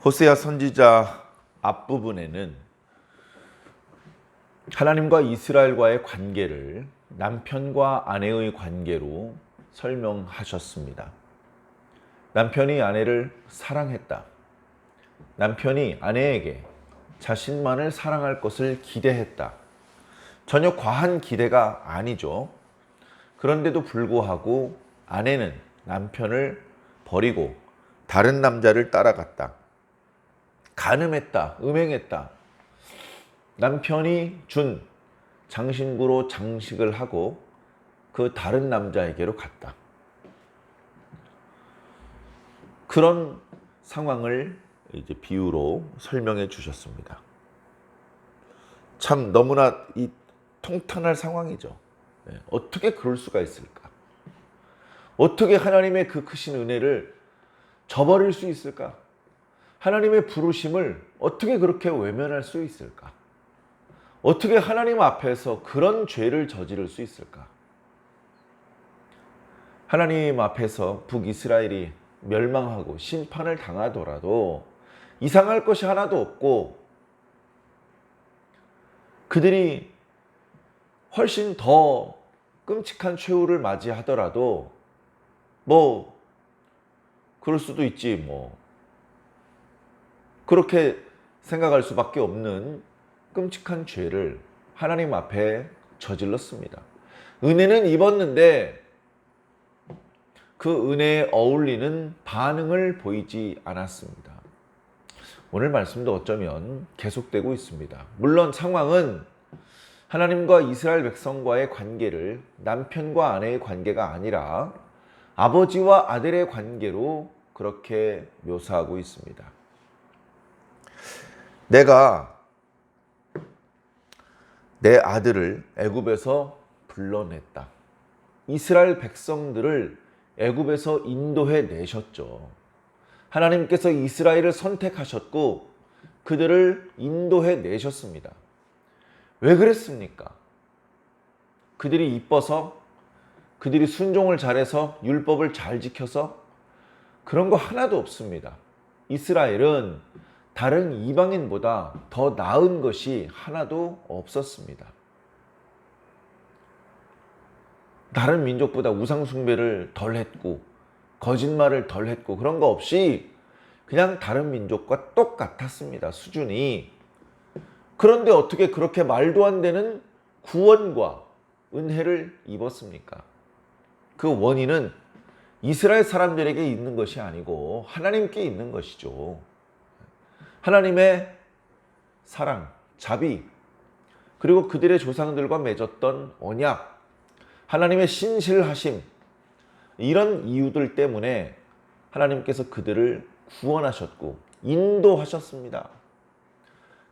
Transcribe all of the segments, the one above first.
호세아 선지자 앞부분에는 하나님과 이스라엘과의 관계를 남편과 아내의 관계로 설명하셨습니다. 남편이 아내를 사랑했다. 남편이 아내에게 자신만을 사랑할 것을 기대했다. 전혀 과한 기대가 아니죠. 그런데도 불구하고 아내는 남편을 버리고 다른 남자를 따라갔다. 간음했다. 음행했다. 남편이 준 장신구로 장식을 하고 그 다른 남자에게로 갔다. 그런 상황을 이제 비유로 설명해 주셨습니다. 참 너무나 이 통탄할 상황이죠. 어떻게 그럴 수가 있을까? 어떻게 하나님의 그 크신 은혜를 저버릴 수 있을까? 하나님의 부르심을 어떻게 그렇게 외면할 수 있을까? 어떻게 하나님 앞에서 그런 죄를 저지를 수 있을까? 하나님 앞에서 북이스라엘이 멸망하고 심판을 당하더라도 이상할 것이 하나도 없고 그들이 훨씬 더 끔찍한 최후를 맞이하더라도 그럴 수도 있지 그렇게 생각할 수밖에 없는 끔찍한 죄를 하나님 앞에 저질렀습니다. 은혜는 입었는데 그 은혜에 어울리는 반응을 보이지 않았습니다. 오늘 말씀도 어쩌면 계속되고 있습니다. 물론 상황은 하나님과 이스라엘 백성과의 관계를 남편과 아내의 관계가 아니라 아버지와 아들의 관계로 그렇게 묘사하고 있습니다. 내가 내 아들을 애굽에서 불러냈다. 이스라엘 백성들을 애굽에서 인도해 내셨죠. 하나님께서 이스라엘을 선택하셨고 그들을 인도해 내셨습니다. 왜 그랬습니까? 그들이 이뻐서, 그들이 순종을 잘해서, 율법을 잘 지켜서 그런 거 하나도 없습니다. 이스라엘은 다른 이방인보다 더 나은 것이 하나도 없었습니다. 다른 민족보다 우상 숭배를 덜 했고 거짓말을 덜 했고 그런 거 없이 그냥 다른 민족과 똑같았습니다. 수준이. 그런데 어떻게 그렇게 말도 안 되는 구원과 은혜를 입었습니까? 그 원인은 이스라엘 사람들에게 있는 것이 아니고 하나님께 있는 것이죠. 하나님의 사랑, 자비, 그리고 그들의 조상들과 맺었던 언약, 하나님의 신실하심, 이런 이유들 때문에 하나님께서 그들을 구원하셨고 인도하셨습니다.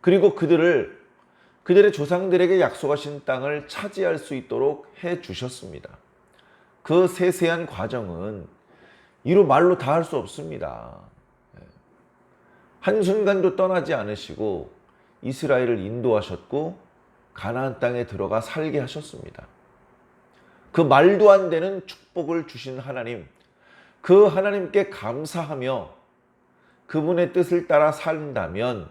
그리고 그들의 조상들에게 약속하신 땅을 차지할 수 있도록 해 주셨습니다. 그 세세한 과정은 이루 말로 다 할 수 없습니다. 한순간도 떠나지 않으시고 이스라엘을 인도하셨고 가나안 땅에 들어가 살게 하셨습니다. 그 말도 안 되는 축복을 주신 하나님, 그 하나님께 감사하며 그분의 뜻을 따라 산다면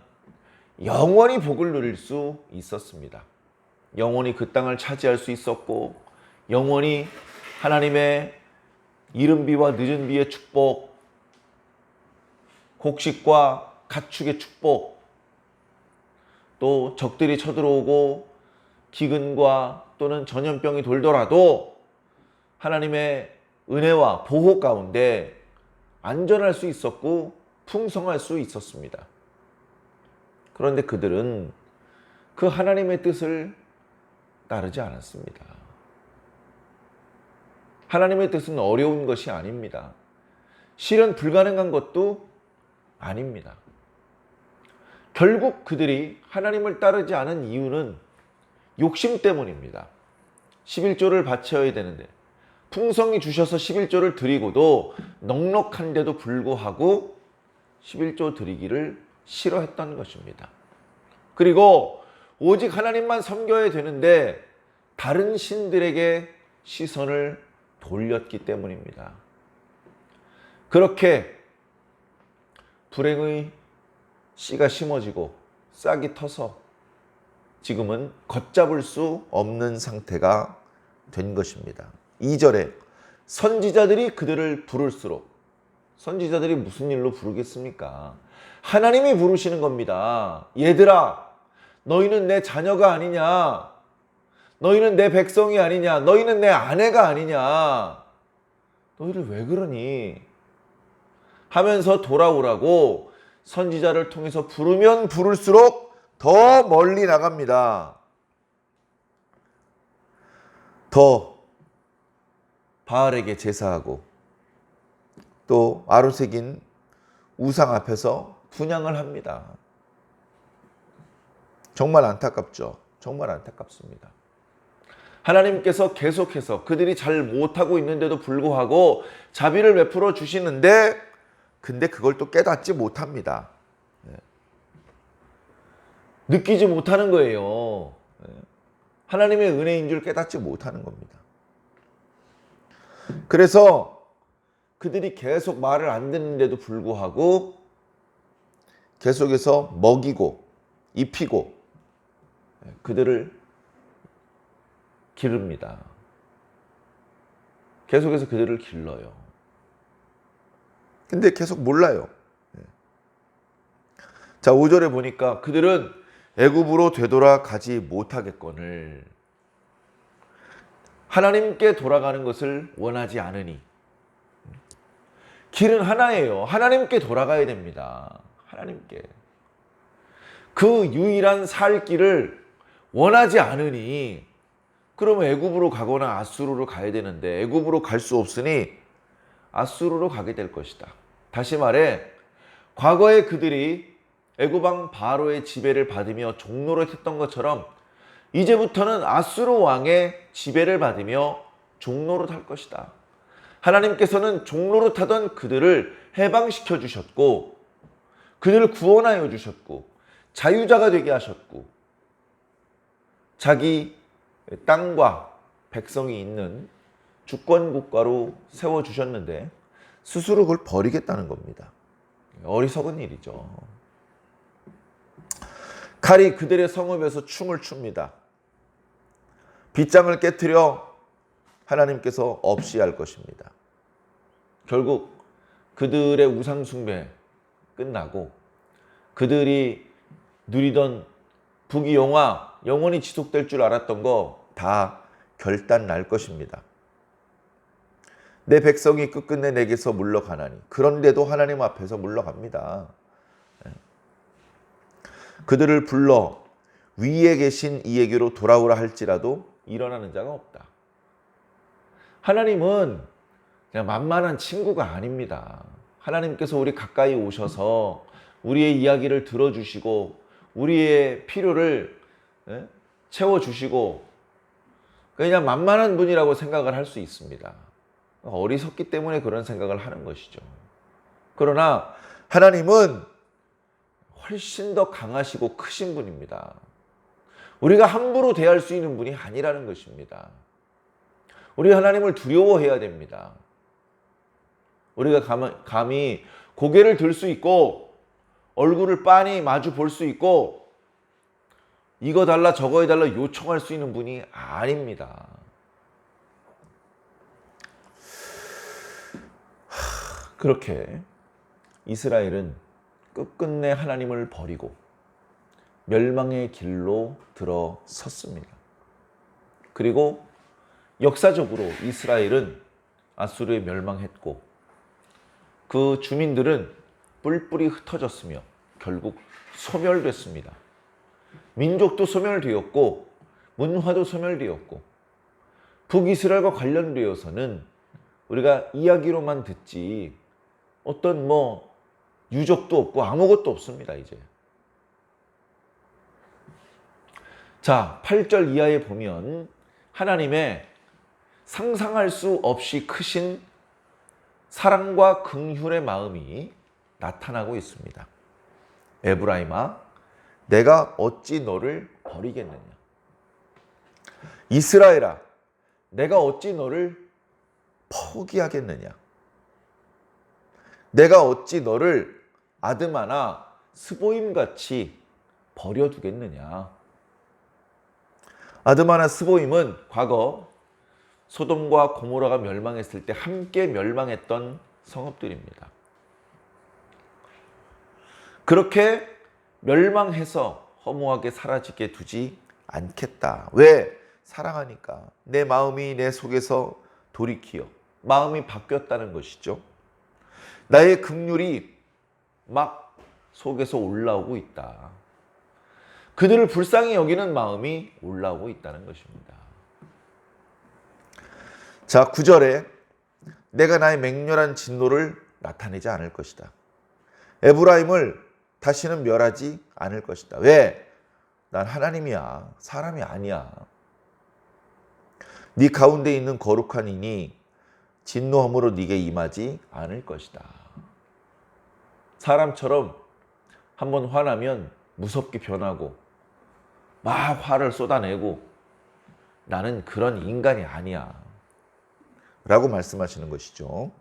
영원히 복을 누릴 수 있었습니다. 영원히 그 땅을 차지할 수 있었고 영원히 하나님의 이른 비와 늦은 비의 축복, 곡식과 가축의 축복, 또 적들이 쳐들어오고 기근과 또는 전염병이 돌더라도 하나님의 은혜와 보호 가운데 안전할 수 있었고 풍성할 수 있었습니다. 그런데 그들은 그 하나님의 뜻을 따르지 않았습니다. 하나님의 뜻은 어려운 것이 아닙니다. 실은 불가능한 것도 아닙니다. 결국 그들이 하나님을 따르지 않은 이유는 욕심 때문입니다. 11조를 바쳐야 되는데 풍성히 주셔서 11조를 드리고도 넉넉한데도 불구하고 11조 드리기를 싫어했던 것입니다. 그리고 오직 하나님만 섬겨야 되는데 다른 신들에게 시선을 돌렸기 때문입니다. 그렇게 불행의 씨가 심어지고 싹이 터서 지금은 걷잡을 수 없는 상태가 된 것입니다. 2절에 선지자들이 그들을 부를수록, 선지자들이 무슨 일로 부르겠습니까? 하나님이 부르시는 겁니다. 얘들아, 너희는 내 자녀가 아니냐? 너희는 내 백성이 아니냐? 너희는 내 아내가 아니냐? 너희를 왜 그러니? 하면서 돌아오라고 선지자를 통해서 부르면 부를수록 더 멀리 나갑니다. 더 바알에게 제사하고 또 아로새긴 우상 앞에서 분향을 합니다. 정말 안타깝죠. 정말 안타깝습니다. 하나님께서 계속해서 그들이 잘 못하고 있는데도 불구하고 자비를 베풀어 주시는데, 근데 그걸 또 깨닫지 못합니다. 느끼지 못하는 거예요. 하나님의 은혜인 줄 깨닫지 못하는 겁니다. 그래서 그들이 계속 말을 안 듣는데도 불구하고 계속해서 먹이고 입히고 그들을 기릅니다. 계속해서 그들을 길러요. 근데 계속 몰라요. 자, 5절에 보니까 그들은 애굽으로 되돌아가지 못하겠거늘 하나님께 돌아가는 것을 원하지 않으니. 길은 하나예요. 하나님께 돌아가야 됩니다. 하나님께. 그 유일한 살 길을 원하지 않으니, 그러면 애굽으로 가거나 아수르로 가야 되는데 애굽으로 갈 수 없으니 아수르로 가게 될 것이다. 다시 말해, 과거에 그들이 애굽 왕 바로의 지배를 받으며 종노릇했던 것처럼 이제부터는 아수르 왕의 지배를 받으며 종노릇할 것이다. 하나님께서는 종노릇하던 그들을 해방시켜 주셨고, 그들을 구원하여 주셨고, 자유자가 되게 하셨고, 자기 땅과 백성이 있는 주권 국가로 세워주셨는데 스스로 그걸 버리겠다는 겁니다. 어리석은 일이죠. 칼이 그들의 성읍에서 춤을 춥니다. 빗장을 깨트려 하나님께서 없이 할 것입니다. 결국 그들의 우상 숭배 끝나고 그들이 누리던 부귀영화, 영원히 지속될 줄 알았던 거 다 결단 날 것입니다. 내 백성이 끝끝내 내게서 물러가나니. 그런데도 하나님 앞에서 물러갑니다. 그들을 불러 위에 계신 이에게로 돌아오라 할지라도 일어나는 자가 없다. 하나님은 그냥 만만한 친구가 아닙니다. 하나님께서 우리 가까이 오셔서 우리의 이야기를 들어주시고 우리의 필요를 채워주시고 그냥 만만한 분이라고 생각을 할 수 있습니다. 어리석기 때문에 그런 생각을 하는 것이죠. 그러나 하나님은 훨씬 더 강하시고 크신 분입니다. 우리가 함부로 대할 수 있는 분이 아니라는 것입니다. 우리 하나님을 두려워해야 됩니다. 우리가 감히 고개를 들 수 있고 얼굴을 빤히 마주 볼 수 있고 이거 달라 저거 해달라 요청할 수 있는 분이 아닙니다. 그렇게 이스라엘은 끝끝내 하나님을 버리고 멸망의 길로 들어섰습니다. 그리고 역사적으로 이스라엘은 아수르에 멸망했고 그 주민들은 뿔뿔이 흩어졌으며 결국 소멸됐습니다. 민족도 소멸되었고 문화도 소멸되었고 북이스라엘과 관련되어서는 우리가 이야기로만 듣지 어떤 유적도 없고 아무것도 없습니다. 이제 자 8절 이하에 보면 하나님의 상상할 수 없이 크신 사랑과 긍휼의 마음이 나타나고 있습니다. 에브라임아 내가 어찌 너를 버리겠느냐. 이스라엘아 내가 어찌 너를 포기하겠느냐. 내가 어찌 너를 아드마나 스보임같이 버려두겠느냐. 아드마나 스보임은 과거 소돔과 고모라가 멸망했을 때 함께 멸망했던 성읍들입니다. 그렇게 멸망해서 허무하게 사라지게 두지 않겠다. 왜? 사랑하니까. 내 마음이 내 속에서 돌이키어 마음이 바뀌었다는 것이죠. 나의 긍휼이 막 속에서 올라오고 있다. 그들을 불쌍히 여기는 마음이 올라오고 있다는 것입니다. 자, 9절에 내가 나의 맹렬한 진노를 나타내지 않을 것이다. 에브라임을 다시는 멸하지 않을 것이다. 왜? 난 하나님이야. 사람이 아니야. 네 가운데 있는 거룩한 이니 진노함으로 네게 임하지 않을 것이다. 사람처럼 한번 화나면 무섭게 변하고 막 화를 쏟아내고 나는 그런 인간이 아니야. 라고 말씀하시는 것이죠.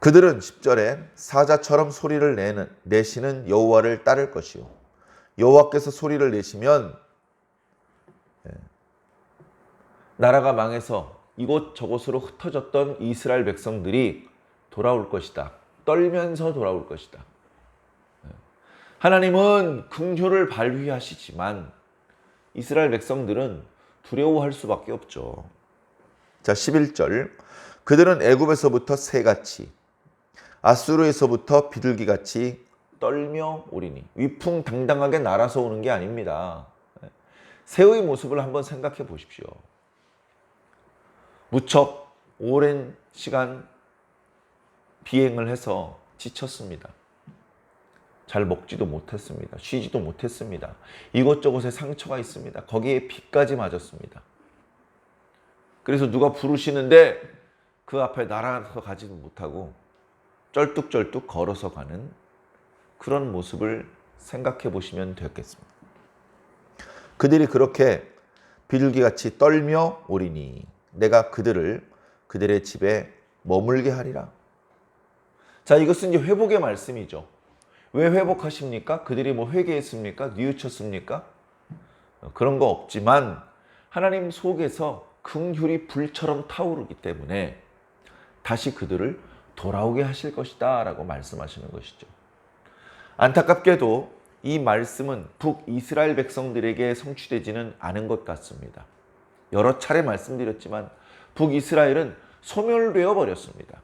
그들은 10절에 사자처럼 소리를 내시는 여호와를 따를 것이요. 여호와께서 소리를 내시면 나라가 망해서 이곳저곳으로 흩어졌던 이스라엘 백성들이 돌아올 것이다. 떨면서 돌아올 것이다. 하나님은 긍휼을 발휘하시지만 이스라엘 백성들은 두려워할 수밖에 없죠. 자, 11절. 그들은 애굽에서부터 새같이 아수르에서부터 비둘기같이 떨며 오리니. 위풍당당하게 날아서 오는 게 아닙니다. 새의 모습을 한번 생각해 보십시오. 무척 오랜 시간 비행을 해서 지쳤습니다. 잘 먹지도 못했습니다. 쉬지도 못했습니다. 이곳저곳에 상처가 있습니다. 거기에 비까지 맞았습니다. 그래서 누가 부르시는데 그 앞에 날아서 가지도 못하고 쩔뚝쩔뚝 걸어서 가는 그런 모습을 생각해 보시면 되겠습니다. 그들이 그렇게 비둘기같이 떨며 오리니 내가 그들의 집에 머물게 하리라. 자, 이것은 이제 회복의 말씀이죠. 왜 회복하십니까? 그들이 뭐 회개했습니까? 뉘우쳤습니까? 그런 거 없지만 하나님 속에서 긍휼이 불처럼 타오르기 때문에 다시 그들을 돌아오게 하실 것이다 라고 말씀하시는 것이죠. 안타깝게도 이 말씀은 북이스라엘 백성들에게 성취되지는 않은 것 같습니다. 여러 차례 말씀드렸지만 북이스라엘은 소멸되어 버렸습니다.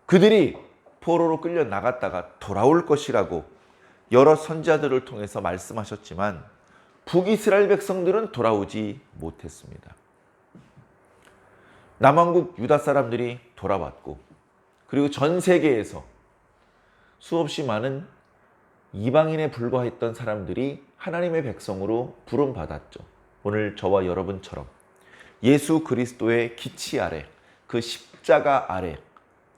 그들이 포로로 끌려 나갔다가 돌아올 것이라고 여러 선지자들을 통해서 말씀하셨지만 북이스라엘 백성들은 돌아오지 못했습니다. 남왕국 유다 사람들이 돌아왔고 그리고 전 세계에서 수없이 많은 이방인에 불과했던 사람들이 하나님의 백성으로 부름받았죠. 오늘 저와 여러분처럼 예수 그리스도의 기치 아래, 그 십자가 아래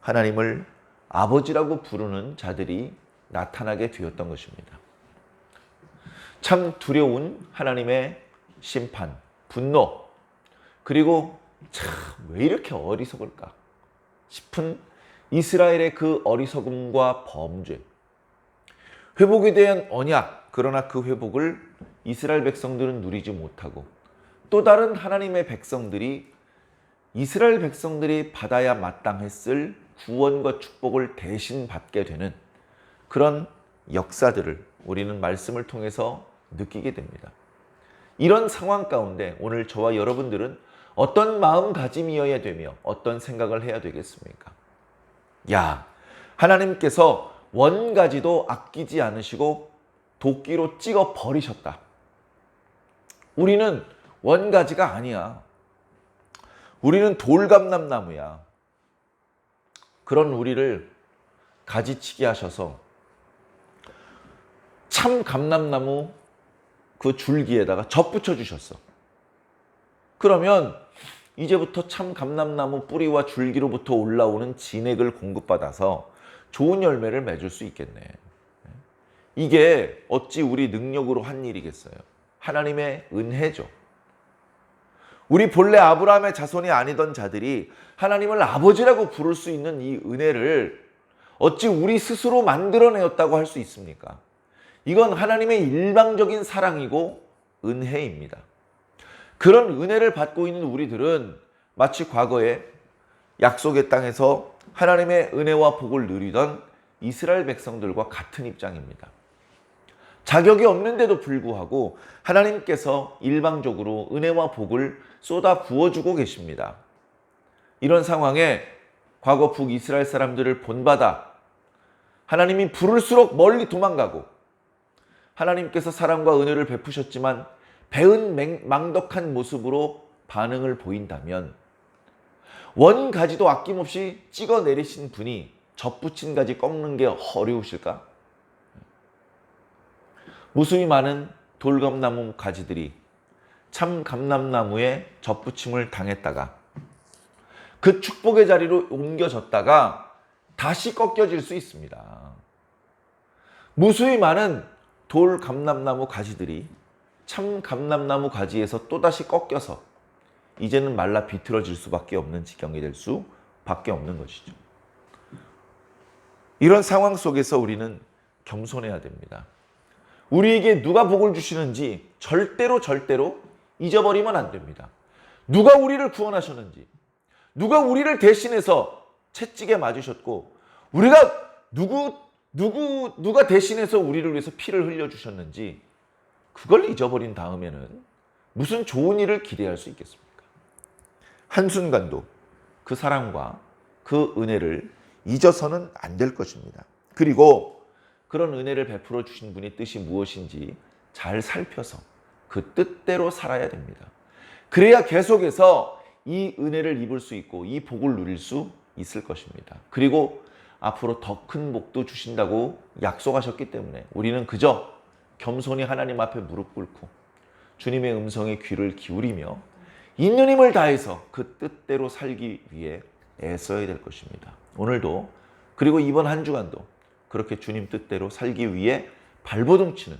하나님을 아버지라고 부르는 자들이 나타나게 되었던 것입니다. 참 두려운 하나님의 심판, 분노, 그리고 참 왜 이렇게 어리석을까 싶은 이스라엘의 그 어리석음과 범죄, 회복에 대한 언약, 그러나 그 회복을 이스라엘 백성들은 누리지 못하고 또 다른 하나님의 백성들이 이스라엘 백성들이 받아야 마땅했을 구원과 축복을 대신 받게 되는 그런 역사들을 우리는 말씀을 통해서 느끼게 됩니다. 이런 상황 가운데 오늘 저와 여러분들은 어떤 마음가짐이어야 되며 어떤 생각을 해야 되겠습니까? 야, 하나님께서 원가지도 아끼지 않으시고 도끼로 찍어 버리셨다. 우리는 원가지가 아니야. 우리는 돌감람나무야. 그런 우리를 가지치기 하셔서 참 감람나무 그 줄기에다가 젖붙여 주셨어. 그러면 이제부터 참 감람나무 뿌리와 줄기로부터 올라오는 진액을 공급받아서 좋은 열매를 맺을 수 있겠네. 이게 어찌 우리 능력으로 한 일이겠어요? 하나님의 은혜죠. 우리 본래 아브라함의 자손이 아니던 자들이 하나님을 아버지라고 부를 수 있는 이 은혜를 어찌 우리 스스로 만들어내었다고 할 수 있습니까? 이건 하나님의 일방적인 사랑이고 은혜입니다. 그런 은혜를 받고 있는 우리들은 마치 과거에 약속의 땅에서 하나님의 은혜와 복을 누리던 이스라엘 백성들과 같은 입장입니다. 자격이 없는데도 불구하고 하나님께서 일방적으로 은혜와 복을 쏟아 부어주고 계십니다. 이런 상황에 과거 북이스라엘 사람들을 본받아 하나님이 부를수록 멀리 도망가고 하나님께서 사랑과 은혜를 베푸셨지만 배은 망덕한 모습으로 반응을 보인다면 원가지도 아낌없이 찍어 내리신 분이 접붙인 가지 꺾는 게 어려우실까? 무수히 많은 돌감나무 가지들이 참 감람나무에 접붙임을 당했다가 그 축복의 자리로 옮겨졌다가 다시 꺾여질 수 있습니다. 무수히 많은 돌감람나무 가지들이 참 감람나무 가지에서 또다시 꺾여서 이제는 말라 비틀어질 수밖에 없는 지경이 될 수밖에 없는 것이죠. 이런 상황 속에서 우리는 겸손해야 됩니다. 우리에게 누가 복을 주시는지 절대로 잊어버리면 안 됩니다. 누가 우리를 구원하셨는지, 누가 우리를 대신해서 채찍에 맞으셨고, 우리가 누가 대신해서 우리를 위해서 피를 흘려주셨는지 그걸 잊어버린 다음에는 무슨 좋은 일을 기대할 수 있겠습니까? 한순간도 그 사랑과 그 은혜를 잊어서는 안 될 것입니다. 그리고 그런 은혜를 베풀어 주신 분의 뜻이 무엇인지 잘 살펴서 그 뜻대로 살아야 됩니다. 그래야 계속해서 이 은혜를 입을 수 있고 이 복을 누릴 수 있을 것입니다. 그리고 앞으로 더 큰 복도 주신다고 약속하셨기 때문에 우리는 그저 겸손히 하나님 앞에 무릎 꿇고 주님의 음성에 귀를 기울이며 있는 힘을 다해서 그 뜻대로 살기 위해 애써야 될 것입니다. 오늘도 그리고 이번 한 주간도 그렇게 주님 뜻대로 살기 위해 발버둥치는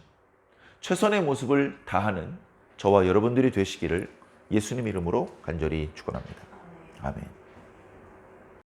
최선의 모습을 다하는 저와 여러분들이 되시기를 예수님 이름으로 간절히 축원합니다. 아멘.